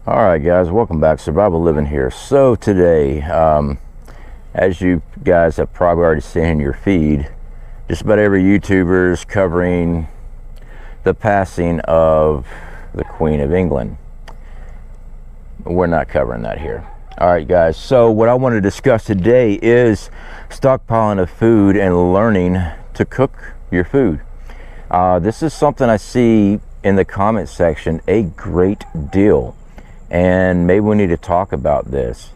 All right, guys, welcome back. Survival Living here. So today, as you guys have probably already seen in your feed, just about every YouTuber is covering the passing of the Queen of England. We're not covering that here. All right, guys, so what I want to discuss today is stockpiling of food and learning to cook your food. This is something I see in the comment section a great deal, and maybe we need to talk about this.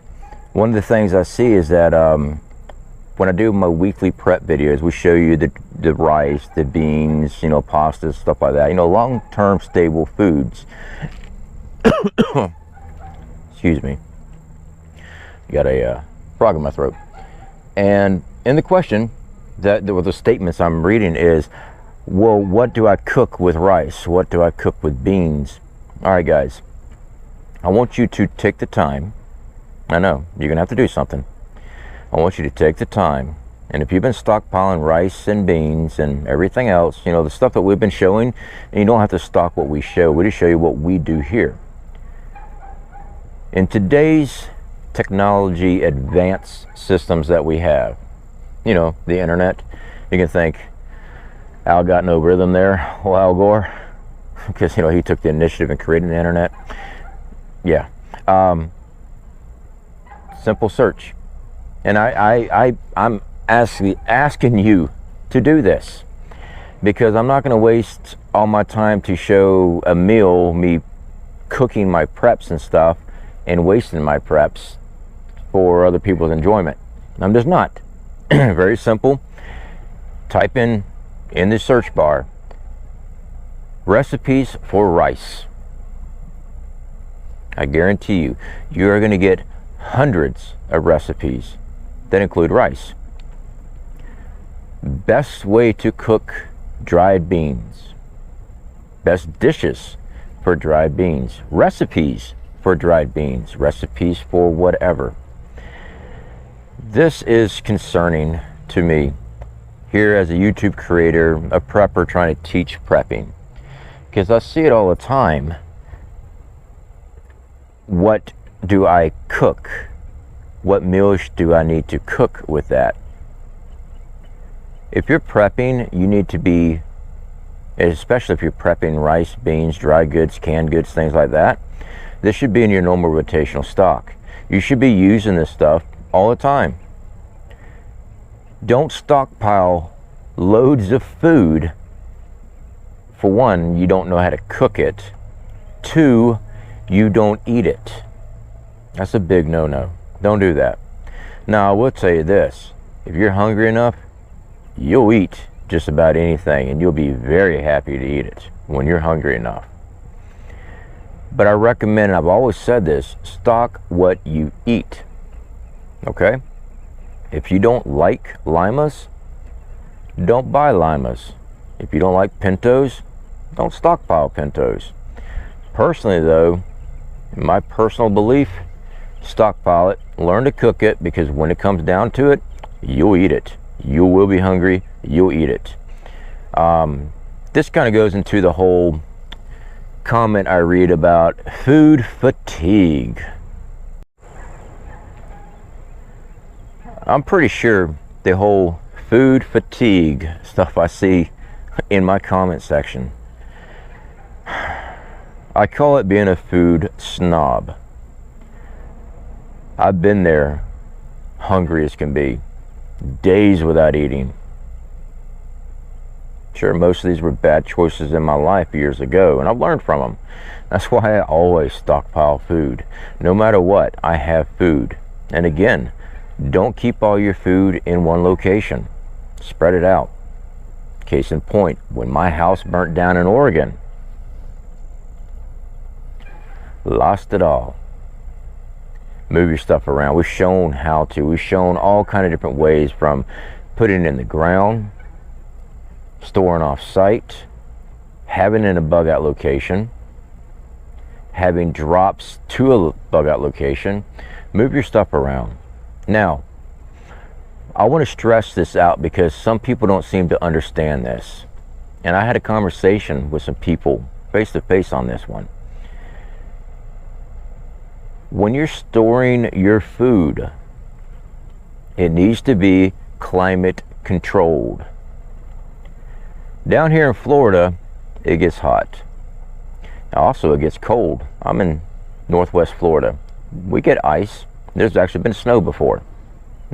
One of the things I see is that when I do my weekly prep videos, we show you the rice, the beans, you know, pastas, stuff like that, you know, long-term stable foods. Excuse me, got a frog in my throat. And in the question that the statements I'm reading is, well, what do I cook with rice? What do I cook with beans? All right, guys, I want you to take the time. I know you're gonna have to do something. I want you to take the time, and if you've been stockpiling rice and beans and everything else, you know, the stuff that we've been showing, and you don't have to stock what we show. We just show you what we do here. In today's technology advanced systems that we have, you know, the internet, you can think Al got no rhythm there, well, Al Gore, because, you know, he took the initiative in creating the internet. Yeah. Simple search. And I'm asking you to do this, because I'm not going to waste all my time to show a meal, me cooking my preps and stuff, and wasting my preps for other people's enjoyment. I'm just not. Very simple. Type in the search bar, recipes for rice. I guarantee you, you are going to get hundreds of recipes that include rice. Best way to cook dried beans. Best dishes for dried beans. Recipes for dried beans. Recipes for whatever. This is concerning to me here as a YouTube creator, a prepper trying to teach prepping, because I see it all the time. What do I cook? What meals do I need to cook with that? If you're prepping, you need to be, especially if you're prepping rice, beans, dry goods, canned goods, things like that, this should be in your normal rotational stock. You should be using this stuff all the time. Don't stockpile loads of food. For one, you don't know how to cook it. Two, you don't eat it. That's a big no-no. Don't do that. Now, I will tell you this. If you're hungry enough, you'll eat just about anything, and you'll be very happy to eat it when you're hungry enough. But I recommend, I've always said this, stock what you eat. Okay? If you don't like limas, don't buy limas. If you don't like pintos, don't stockpile pintos. Personally, though, in my personal belief, stockpile it, learn to cook it, because when it comes down to it, you'll eat it. You will be hungry, you'll eat it. This kind of goes into the whole comment I read about food fatigue. I'm pretty sure the whole food fatigue stuff I see in my comment section, I call it being a food snob. I've been there, hungry as can be, days without eating. Sure, most of these were bad choices in my life years ago, and I've learned from them. That's why I always stockpile food. No matter what, I have food. And again, don't keep all your food in one location. Spread it out. Case in point, when my house burnt down in Oregon, lost it all. Move your stuff around. We've shown how to. We've shown all kind of different ways, from putting it in the ground, storing off site, having it in a bug out location, having drops to a bug out location. Move your stuff around. Now, I want to stress this out because some people don't seem to understand this. And I had a conversation with some people face to face on this one. when you're storing your food, it needs to be climate controlled. Down here in Florida, it gets hot. Also, it gets cold. I'm in Northwest Florida. We get ice. There's actually been snow before.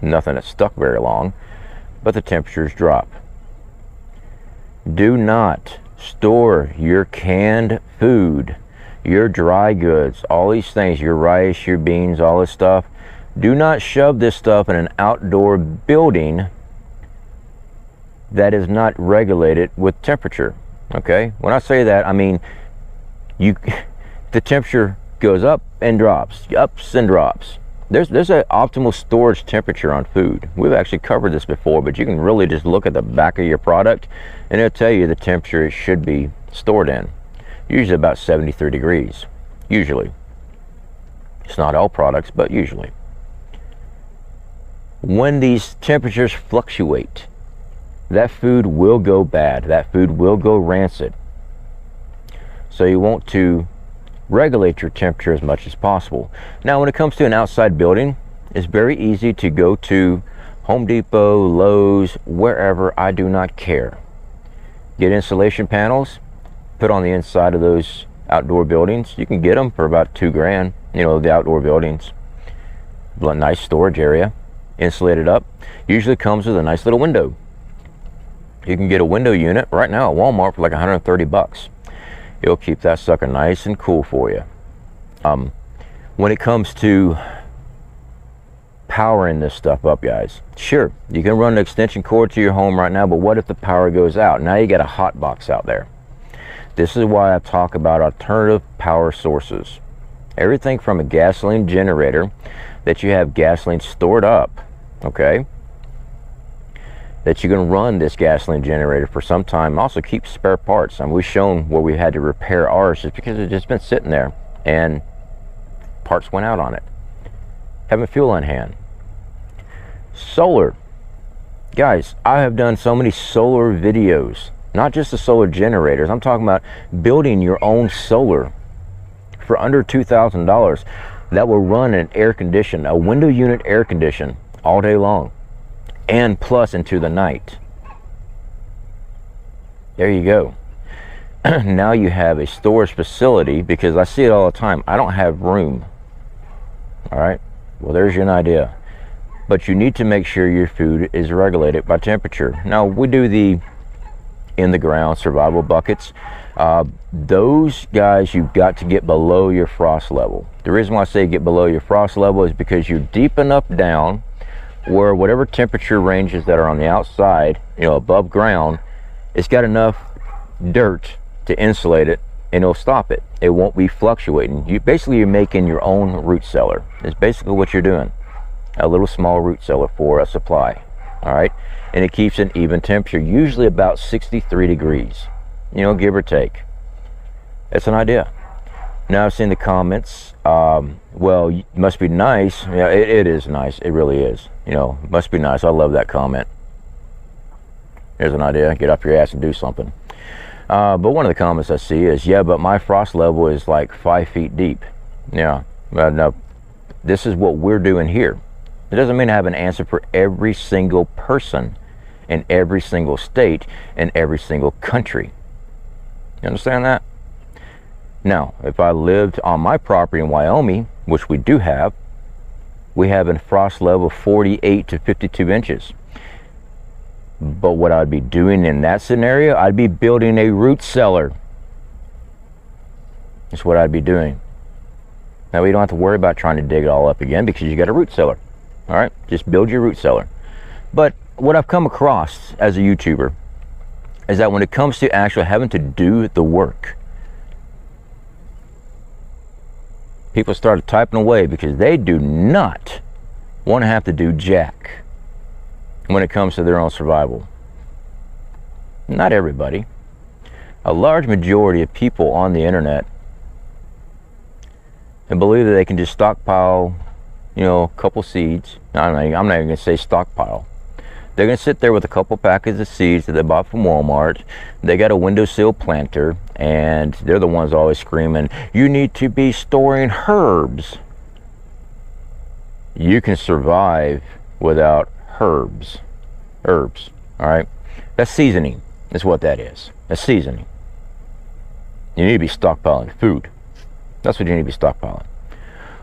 Nothing that stuck very long, but the temperatures drop. Do not store your canned food, your dry goods, all these things, your rice, your beans, all this stuff. Do not shove this stuff in an outdoor building that is not regulated with temperature. Okay, when I say that, I mean the temperature goes up and drops, ups and drops. There's an optimal storage temperature on food. We've actually covered this before, but you can really just look at the back of your product and it'll tell you the temperature it should be stored in. Usually about 73 degrees, usually. It's not all products, but usually. When these temperatures fluctuate, that food will go bad. That food will go rancid. So you want to regulate your temperature as much as possible. Now, when it comes to an outside building, it's very easy to go to Home Depot, Lowe's, wherever. I do not care. Get insulation panels, put on the inside of those outdoor buildings. You can get them for about $2,000, you know, the outdoor buildings. Nice storage area, insulated up. Usually comes with a nice little window. You can get a window unit right now at Walmart for like 130 bucks. It'll keep that sucker nice and cool for you. When it comes to powering this stuff up, guys, sure, you can run an extension cord to your home right now, but what if the power goes out? Now you got a hot box out there. This is why I talk about alternative power sources. Everything from a gasoline generator that you have gasoline stored up, okay, that you can run this gasoline generator for some time. Also keep spare parts. And we've shown where we had to repair ours just because it's just been sitting there and parts went out on it. Having fuel on hand. Solar. Guys, I have done so many solar videos, not just the solar generators. I'm talking about building your own solar for under $2,000 that will run an air condition, a window unit air condition all day long. And plus into the night. There you go. Now you have a storage facility, because I see it all the time. I don't have room. All right, well, there's your idea. But you need to make sure your food is regulated by temperature. Now, we do the in the ground survival buckets. Those guys, you've got to get below your frost level. The reason why I say get below your frost level is because you're deep enough down where whatever temperature ranges that are on the outside, you know, above ground, it's got enough dirt to insulate it and it'll stop it. It won't be fluctuating. You're making your own root cellar. It's basically what you're doing. A little small root cellar for a supply. All right, and it keeps an even temperature, usually about 63 degrees, you know, give or take. That's an idea. Now I've seen the comments, well, it must be nice. Yeah, it is nice. It really is. You know, must be nice. I love that comment. Here's an idea. Get up your ass and do something. But one of the comments I see is, yeah, but my frost level is like 5 feet deep. Yeah, well, no, this is what we're doing here. It doesn't mean I have an answer for every single person in every single state in every single country. You understand that? Now, if I lived on my property in Wyoming, which we do have, we have a frost level 48 to 52 inches. But what I'd be doing in that scenario, I'd be building a root cellar. That's what I'd be doing. Now, we don't have to worry about trying to dig it all up again because you got a root cellar. All right, just build your root cellar. But what I've come across as a YouTuber is that when it comes to actually having to do the work, people started typing away because they do not want to have to do jack when it comes to their own survival. Not everybody. A large majority of people on the internet and believe that they can just stockpile, you know, a couple seeds. I'm not even going to say stockpile. They're going to sit there with a couple packets of seeds that they bought from Walmart. They got a windowsill planter, and they're the ones always screaming, you need to be storing herbs. you can survive without herbs. All right? That's seasoning, is what that is. That's seasoning. You need to be stockpiling food. That's what you need to be stockpiling.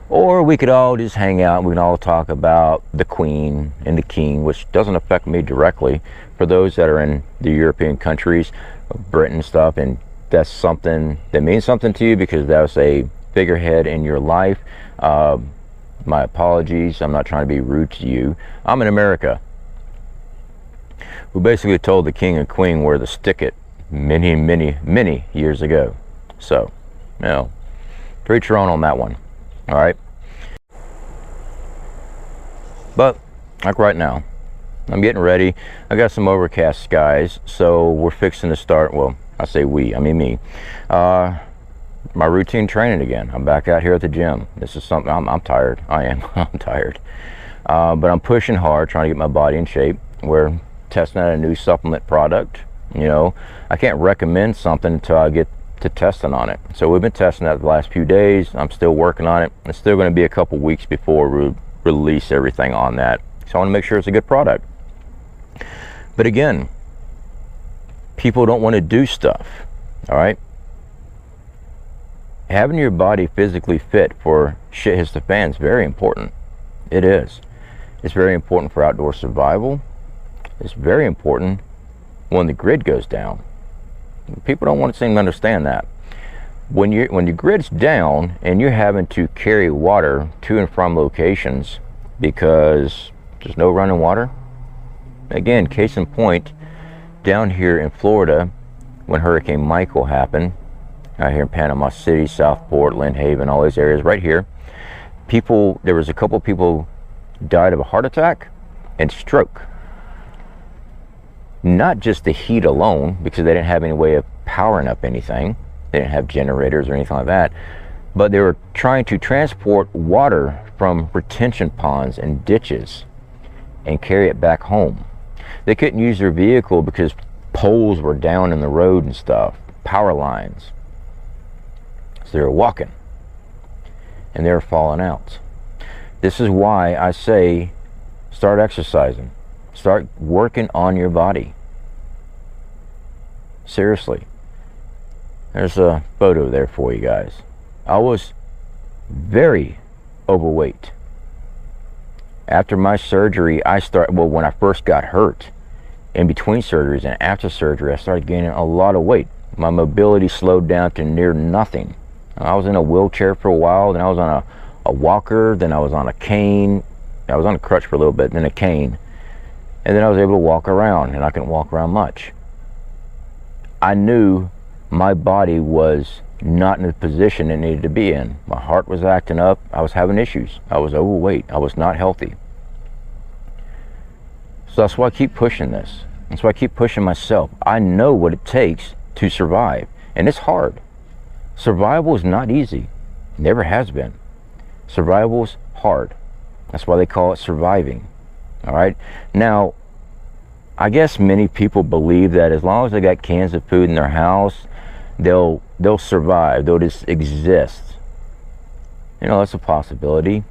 Or we could all just hang out and we can all talk about the Queen and the King, which doesn't affect me directly. For those that are in the European countries, Britain stuff, and that's something that means something to you because that was a figurehead in your life. My apologies. I'm not trying to be rude to you. I'm in America. We basically told the King and Queen where to stick it many years ago. So, you know, preach your own on that one. All right. But like right now, I'm getting ready. I got some overcast skies, so we're fixing to start. Well, I say we, I mean me. My routine training again. I'm back out here at the gym. This is something I'm tired. I am. I'm tired. But I'm pushing hard, trying to get my body in shape. We're testing out a new supplement product. You know, I can't recommend something until I get to testing on it. So we've been testing that the last few days. I'm still working on it. It's still going to be a couple weeks before we release everything on that. So I want to make sure it's a good product. But again, people don't want to do stuff. All right. Having your body physically fit for shit hits the fan is very important. It is. It's very important for outdoor survival. It's very important when the grid goes down. People don't want to seem to understand that. When your grid's down and you're having to carry water to and from locations because there's no running water. Again, case in point, down here in Florida, when Hurricane Michael happened, out here in Panama City, Southport, Lynn Haven, all these areas right here, there was a couple people died of a heart attack and stroke. Not just the heat alone, because they didn't have any way of powering up anything. They didn't have generators or anything like that. But they were trying to transport water from retention ponds and ditches and carry it back home. They couldn't use their vehicle because poles were down in the road and stuff, power lines. So they were walking and they were falling out. This is why I say start exercising. Start working on your body. Seriously. There's a photo there for you guys. I was very overweight. After my surgery, when I first got hurt, in between surgeries and after surgery, I started gaining a lot of weight. My mobility slowed down to near nothing. I was in a wheelchair for a while, then I was on a walker, then I was on a cane. I was on a crutch for a little bit, then a cane. And then I was able to walk around, and I couldn't walk around much. I knew my body was not in the position it needed to be in. My heart was acting up. I was having issues. I was overweight. I was not healthy. So that's why I keep pushing this. That's why I keep pushing myself. I know what it takes to survive, and it's hard. Survival is not easy. Never has been. Survival's hard. That's why they call it surviving. All right. Now, I guess many people believe that as long as they got cans of food in their house, they'll survive. They'll just exist. You know, that's a possibility.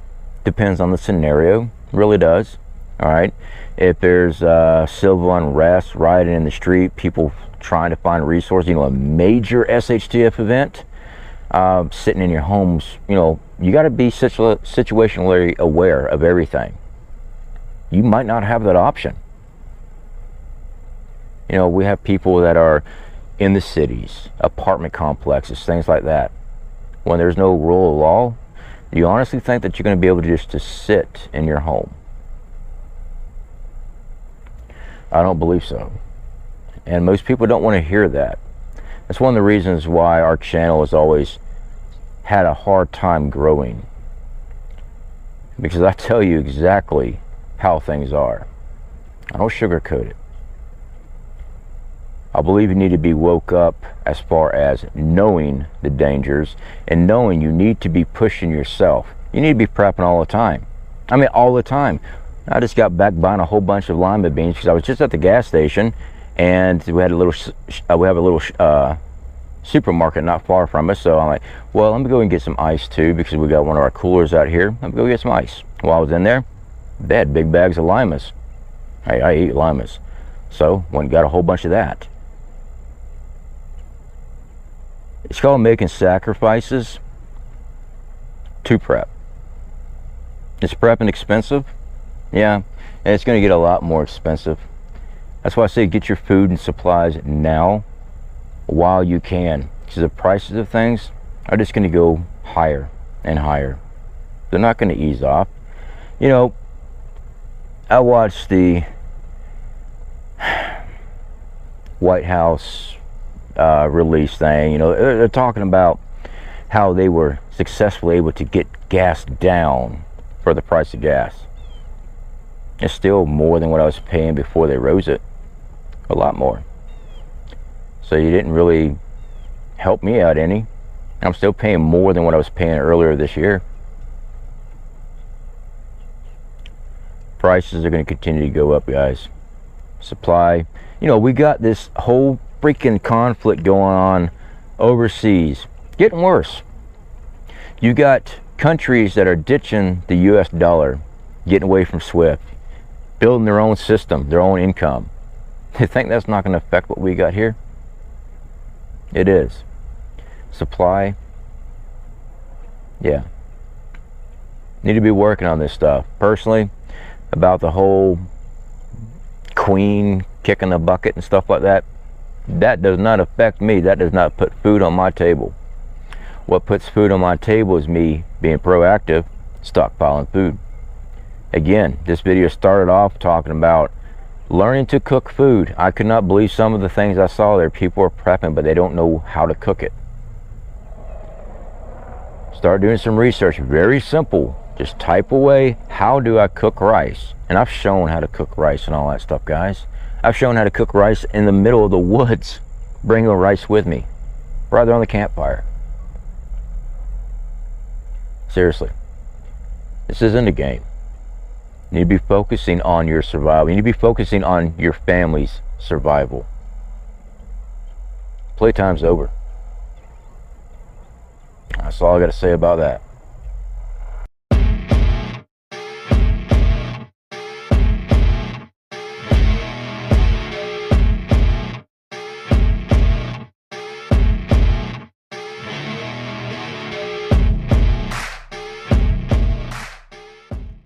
Depends on the scenario. It really does. All right. If there's civil unrest, rioting in the street, people trying to find resources, you know, a major SHTF event, sitting in your homes, you know, you got to be situationally aware of everything. You might not have that option. You know, we have people that are in the cities, apartment complexes, things like that. When there's no rule of law, do you honestly think that you're going to be able to just sit in your home? I don't believe so. And most people don't want to hear that. That's one of the reasons why our channel has always had a hard time growing. Because I tell you exactly how things are. I don't sugarcoat it. I believe you need to be woke up as far as knowing the dangers and knowing you need to be pushing yourself. You need to be prepping all the time. I mean, all the time. I just got back buying a whole bunch of lima beans because I was just at the gas station and we have a little supermarket not far from us. So I'm like, well, let me go and get some ice too because we got one of our coolers out here. Let me go get some ice. While I was in there, they had big bags of limas. Hey, I eat limas. So, went and got a whole bunch of that. It's called making sacrifices to prep. Is prepping expensive? Yeah, and it's going to get a lot more expensive. That's why I say get your food and supplies now while you can. Because the prices of things are just going to go higher and higher. They're not going to ease off. You know, I watched the White House release thing. You know, they're talking about how they were successfully able to get gas down for the price of gas. It's still more than what I was paying before they rose it. A lot more. So you didn't really help me out any. I'm still paying more than what I was paying earlier this year. Prices are going to continue to go up, guys. Supply. You know, we got this whole freaking conflict going on overseas. Getting worse. You got countries that are ditching the US dollar, getting away from SWIFT, building their own system, their own income. You think that's not going to affect what we got here? It is. Supply. Yeah. Need to be working on this stuff. Personally, about the whole queen kicking the bucket and stuff like that, that does not affect me. That does not put food on my table. What puts food on my table is me being proactive, stockpiling food. Again, this video started off talking about learning to cook food. I could not believe some of the things I saw there. People are prepping, but they don't know how to cook it. Start doing some research. Very simple. Just type away, how do I cook rice? And I've shown how to cook rice and all that stuff, guys. I've shown how to cook rice in the middle of the woods. Bring the rice with me. Right there on the campfire. Seriously. This isn't a game. You need to be focusing on your survival. You need to be focusing on your family's survival. Playtime's over. That's all I got to say about that.